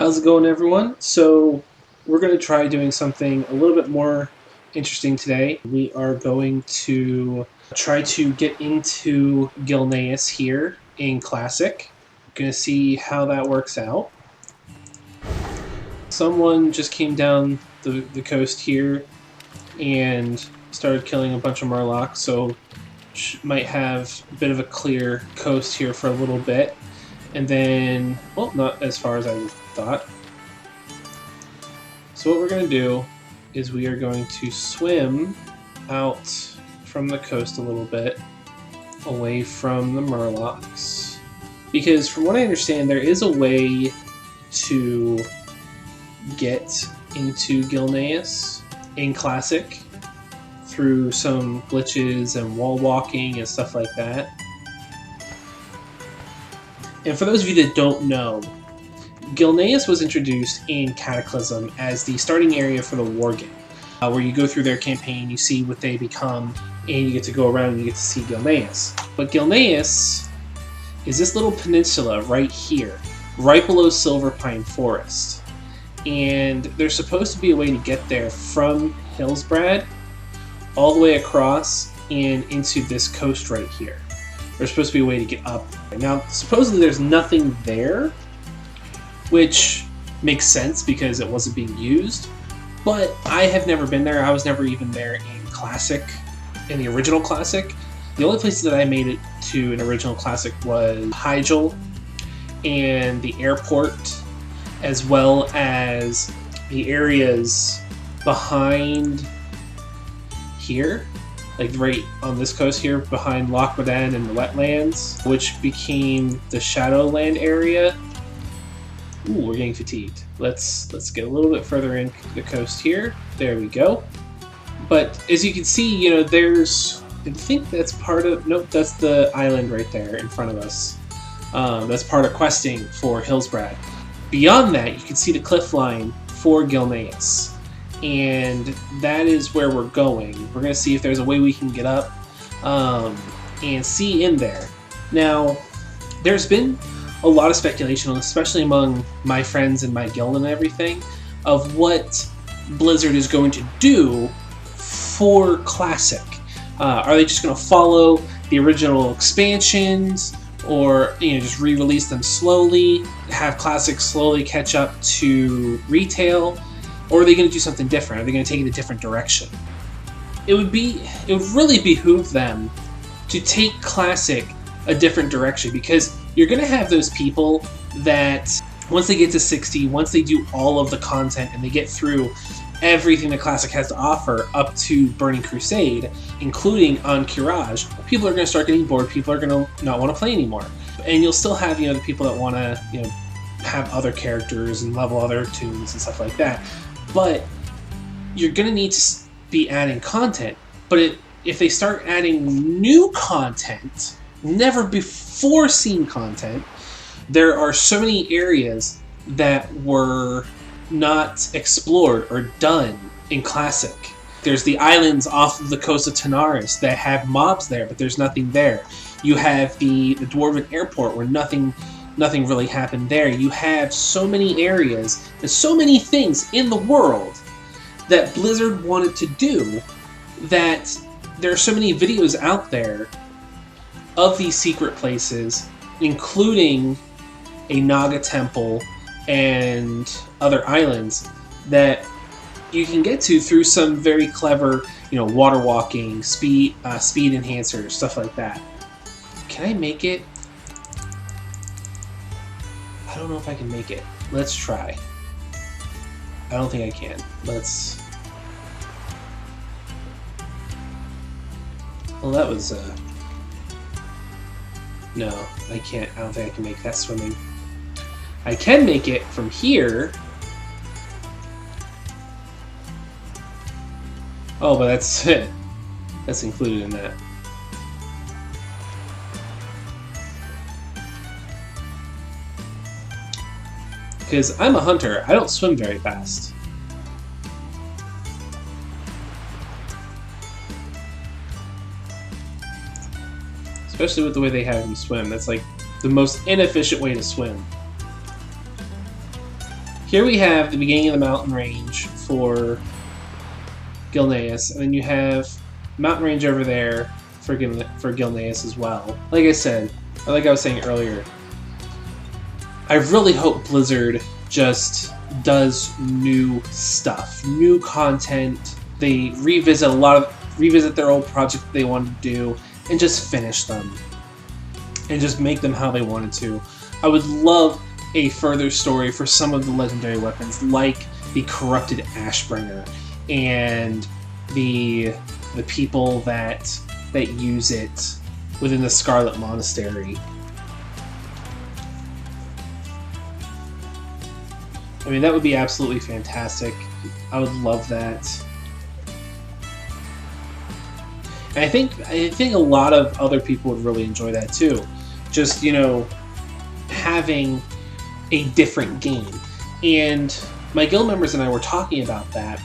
How's it going, everyone? So we're going to try doing something a little bit more interesting today. We are going to try to get into Gilneas here in Classic. Going to see how that works out. Someone just came down the coast here and started killing a bunch of Murlocs, so might have a bit of a clear coast here for a little bit. And then, well, not as far as I thought. So what we're going to do is we are going to swim out from the coast a little bit, away from the Murlocs. Because from what I understand, there is a way to get into Gilneas in Classic through some glitches and wall walking and stuff like that. And for those of you that don't know, Gilneas was introduced in Cataclysm as the starting area for the war game, where you go through their campaign, you see what they become, and you get to go around and you get to see Gilneas. But Gilneas is this little peninsula right here, right below Silverpine Forest. And there's supposed to be a way to get there from Hillsbrad all the way across and into this coast right here. There's supposed to be a way to get up. Now, supposedly there's nothing there, which makes sense because it wasn't being used, but I have never been there. I was never even there in Classic, in the original Classic. The only places that I made it to in original Classic was Hyjal and the airport, as well as the areas behind here. Like right on this coast here, behind Loch Modan and the wetlands, which became the Shadowland area. Ooh, we're getting fatigued. Let's get a little bit further in the coast here. There we go. But as you can see, you know, there's, I think that's part of, nope, that's the island right there in front of us. That's part of questing for Hillsbrad. Beyond that, you can see the cliff line for Gilneas. And that is where we're going. We're going to see if there's a way we can get up and see in there. Now, there's been a lot of speculation, especially among my friends and my guild and everything, of what Blizzard is going to do for Classic. Are they just going to follow the original expansions, or just re-release them slowly, have Classic slowly catch up to retail? Or are they going to do something different? Are they going to take it a different direction? It would really behoove them to take Classic a different direction, because you're going to have those people that once they get to 60, once they do all of the content and they get through everything that Classic has to offer up to Burning Crusade, including on Courage, people are going to start getting bored. People are going to not want to play anymore. And you'll still have the people that want to have other characters and level other tunes and stuff like that. But you're going to need to be adding content. But if they start adding new content, never before seen content, there are so many areas that were not explored or done in Classic. There's the islands off of the coast of Tanaris that have mobs there, but there's nothing there. You have the Dwarven Airport where nothing really happened there. You have so many areas and so many things in the world that Blizzard wanted to do, that there are so many videos out there of these secret places, including a Naga temple and other islands, that you can get to through some very clever, water walking, speed enhancers, stuff like that. Can I make it? I don't know if I can make it. Let's try. I don't think I can. Let's... Well, that was, No, I can't. I don't think I can make that swimming. I can make it from here. Oh, but that's it. That's included in that. Because I'm a hunter, I don't swim very fast. Especially with the way they have you swim. That's like the most inefficient way to swim. here we have the beginning of the mountain range for Gilneas, and then you have mountain range over there for Gilneas as well. Like I said, or like I was saying earlier, I really hope Blizzard just does new stuff, new content. They revisit their old project that they wanted to do, and just finish them, and just make them how they wanted to. I would love a further story for some of the legendary weapons, like the corrupted Ashbringer and the people that use it within the Scarlet Monastery. I mean, that would be absolutely fantastic. I would love that. And I think a lot of other people would really enjoy that too. Just, you know, having a different game. And my guild members and I were talking about that,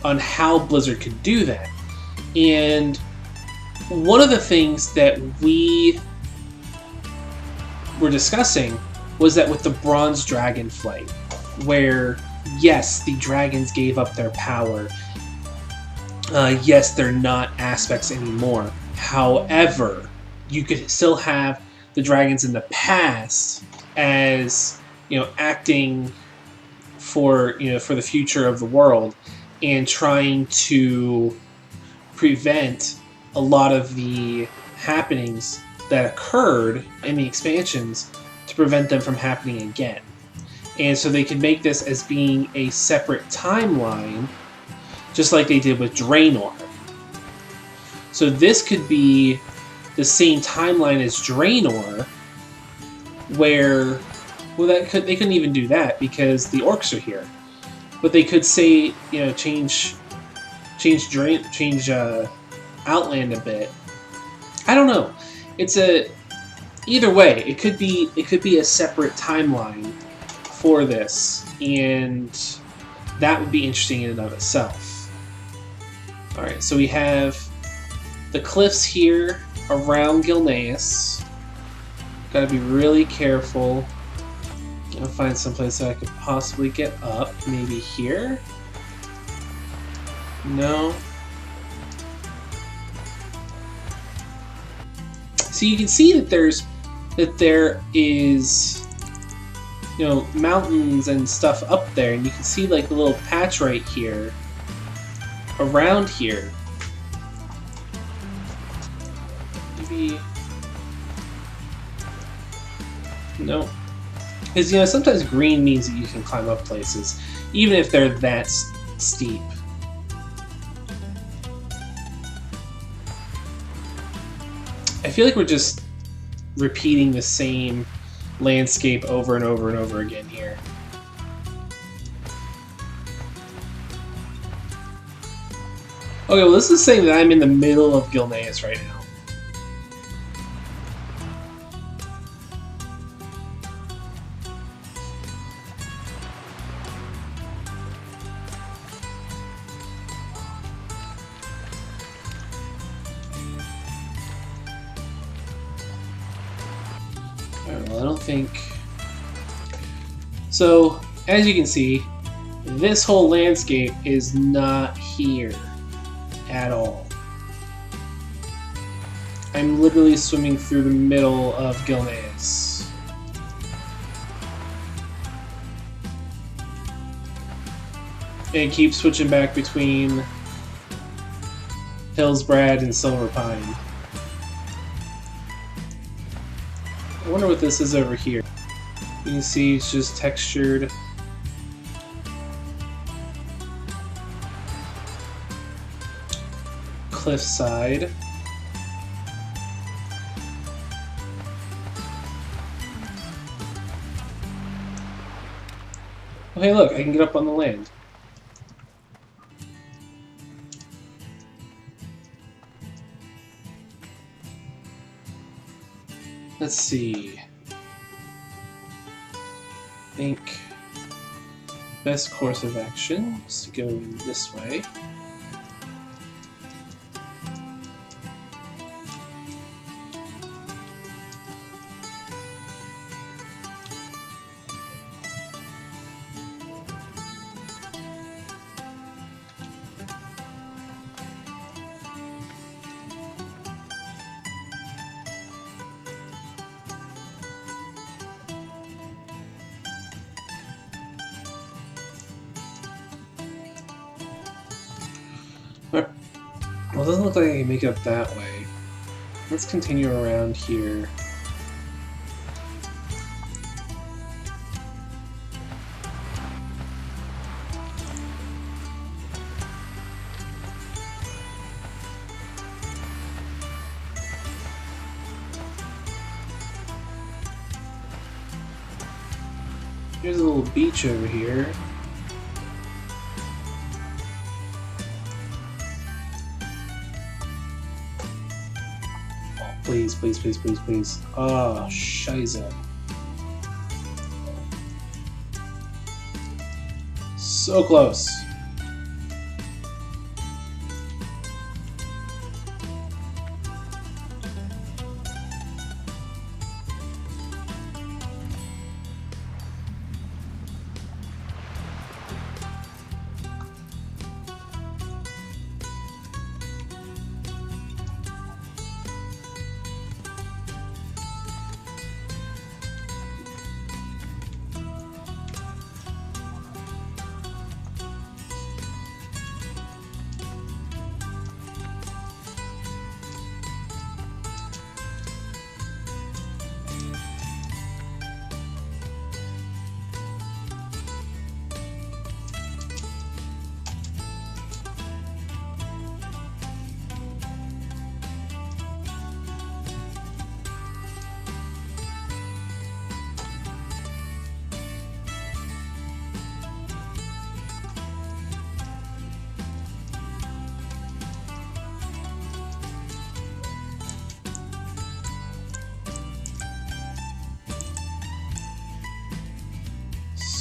on how Blizzard could do that. And one of the things that we were discussing was that with the Bronze Dragon Flight, where, yes, the dragons gave up their power. Yes, they're not aspects anymore. However, you could still have the dragons in the past as, you know, acting for, you know, for the future of the world, and trying to prevent a lot of the happenings that occurred in the expansions, to prevent them from happening again. And so they can make this as being a separate timeline, just like they did with Draenor. So this could be the same timeline as Draenor, where, well, they couldn't even do that because the orcs are here. But they could say, you know, change Outland a bit. I don't know. Either way, it could be a separate timeline for this, and that would be interesting in and of itself. Alright, so we have the cliffs here around Gilneas. Gotta be really careful. I'll find someplace that I could possibly get up. Maybe here? No. So you can see that there is, you know, mountains and stuff up there, and you can see like the little patch right here, around here. Maybe. No. Because, you know, sometimes green means that you can climb up places, even if they're that steep. I feel like we're just repeating the same landscape over and over and over again here. Okay, well, this is saying that I'm in the middle of Gilneas right now. Well, I don't think... So, as you can see, this whole landscape is not here at all. I'm literally swimming through the middle of Gilneas. And it keeps switching back between Hillsbrad and Silver Pine. I wonder what this is over here. You can see it's just textured. Cliffside. Oh, hey, look, I can get up on the land. Let's see. I think best course of action is to go this way. Well, it doesn't look like I can make it up that way. Let's continue around here. Here's a little beach over here. Oh, please, please, please, please, please. Oh, scheiße. So close.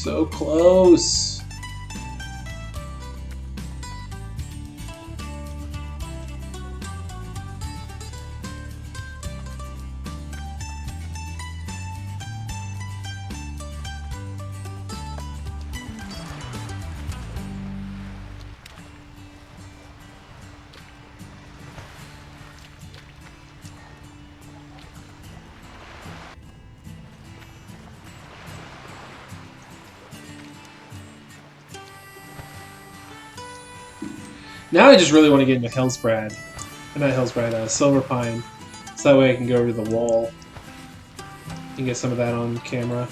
So close. Now I just really want to get into Hillsbrad. Not Hillsbrad, Silver Pine. So that way I can go over to the wall and get some of that on camera.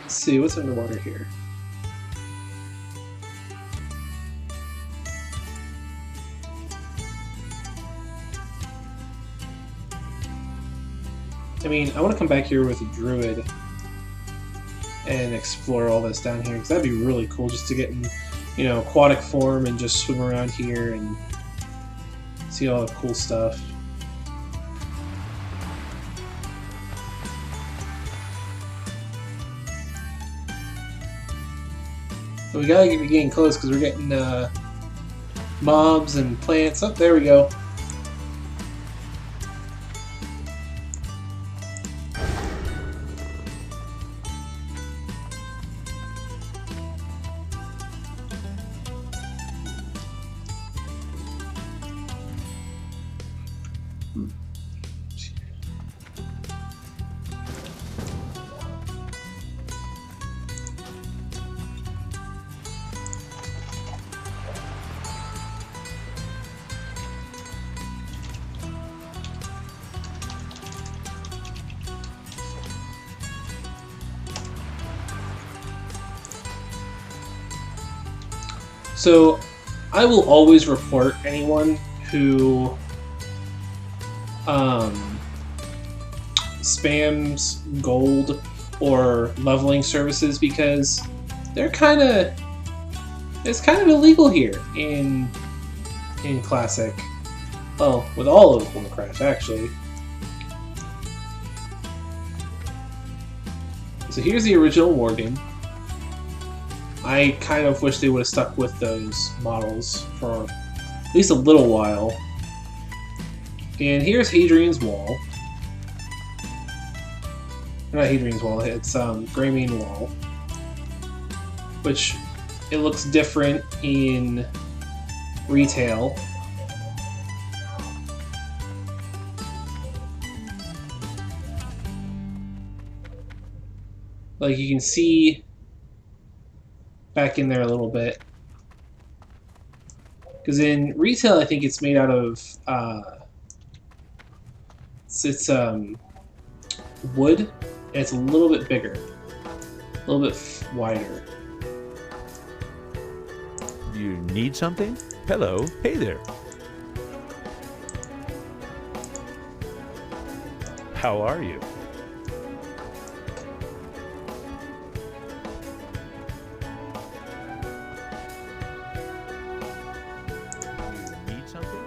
Let's see, what's underwater here? I mean, I want to come back here with a druid and explore all this down here, because that'd be really cool just to get in, you know, aquatic form and just swim around here and see all the cool stuff. But we gotta be getting close because we're getting mobs and plants. Oh, there we go. So, I will always report anyone who spams gold or leveling services, because they're it's kind of illegal here in Classic. Well, with all of Warcraft, actually. So here's the original war game. I kind of wish they would have stuck with those models for at least a little while. And here's Hadrian's Wall. Not Hadrian's Wall, it's Greymane Wall, which it looks different in retail. Like you can see back in there a little bit. Because in retail, I think it's made out of it's wood, and it's a little bit bigger, a little bit wider. You need something? Hello, hey there. How are you? You need something?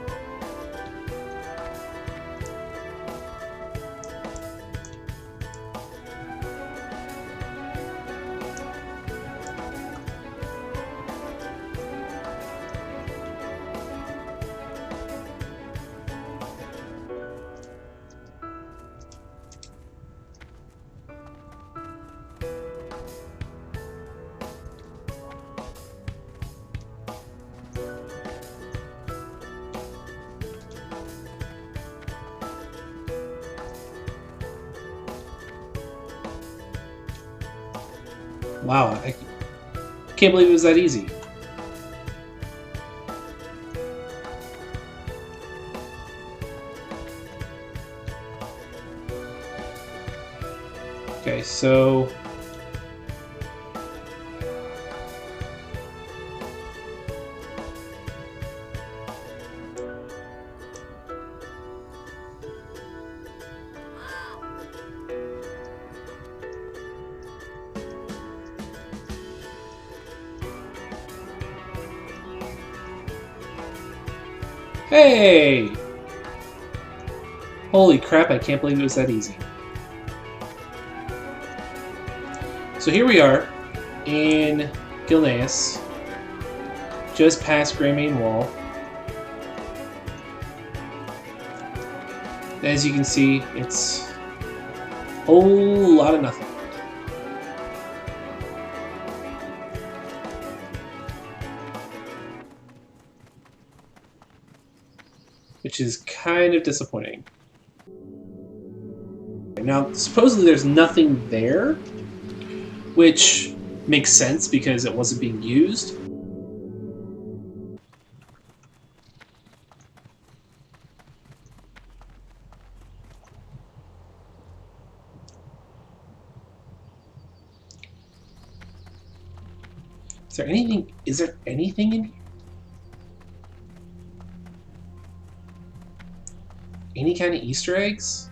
Wow, I can't believe it was that easy. Okay, so hey! Holy crap, I can't believe it was that easy. So here we are in Gilneas, just past Greymane Wall. As you can see, it's a whole lot of nothing. Which is kind of disappointing. Now, supposedly there's nothing there, which makes sense because it wasn't being used. Is there anything in here? Any kind of Easter eggs?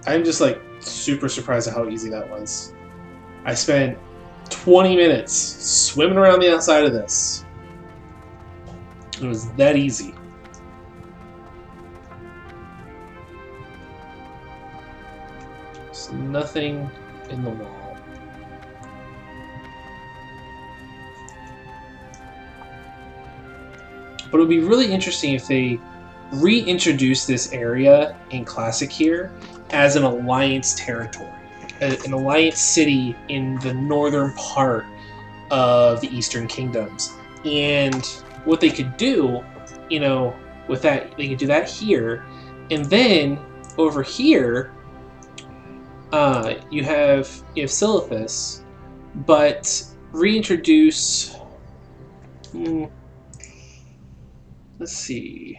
I'm just like super surprised at how easy that was. I spent 20 minutes swimming around the outside of this. It was that easy. There's nothing in the wall. But it would be really interesting if they reintroduce this area in Classic here as an Alliance territory, an Alliance city in the northern part of the Eastern Kingdoms. And what they could do, you know, with that, they could do that here, and then over here, you have Silithus, but reintroduce. Let's see.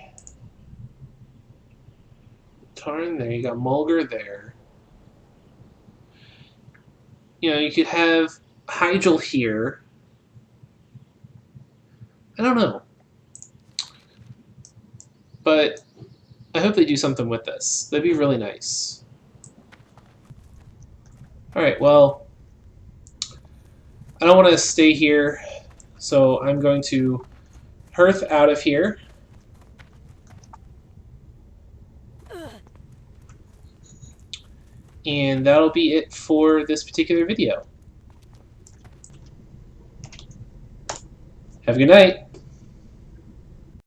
Tarn there, you got Mulgar there. You know, you could have Hygel here. I don't know. But I hope they do something with this. That'd be really nice. Alright, well, I don't want to stay here, so I'm going to hearth out of here. And that'll be it for this particular video. Have a good night.